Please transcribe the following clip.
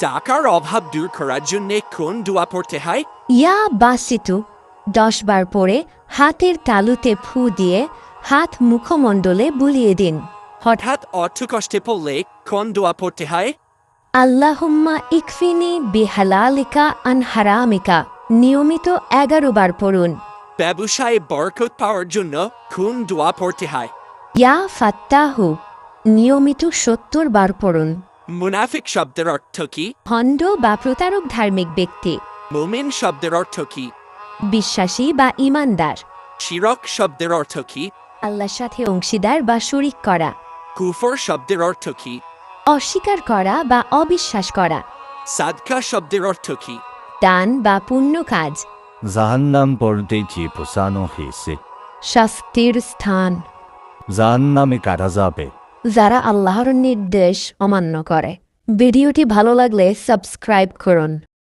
টাকার অভাব দূর করার জন্য কোন দোয়া পড়তে হয়? ইয়া বাসিতু 10 বার পরে হাতের তালুতে ফু দিয়ে হাত মুখমণ্ডলে বুলিয়ে দিন। হঠাৎ অর্থ কষ্টে পড়লে কোন দোয়া পড়তে হয়? আল্লাহুম্মা ইকফিনি বিহালালিকা আন হারামিকা নিয়মিত 11 বার পড়ুন। ব্যবসায় বরকত পাওয়ার জন্য কোন দোয়া পড়তে হয়? ইয়া ফাত্তাহু নিয়মিত 70 বার পড়ুন। মুনাফিক শব্দের অর্থ কি? ভণ্ড বা প্রতারক ধার্মিক ব্যক্তি। মুমিন শব্দের অর্থ কি? বিশ্বাসী বা ইমানদার। শিরক শব্দের অর্থ কি? আল্লাহর সাথে অংশীদার বা শরিক করা। কুফর শব্দের অর্থ কি? অস্বীকার করা বা অবিশ্বাস করা। সাদকা শব্দের অর্থ কি? দান বা পুণ্য কাজ। জাহান্নাম পর্দেটি পোষানো হয়েছে। শাস্তির স্থান। জাহান্নামে কাটা যাবে যারা আল্লাহর নির্দেশ অমান্য করে। ভিডিওটি ভালো লাগলে সাবস্ক্রাইব করুন।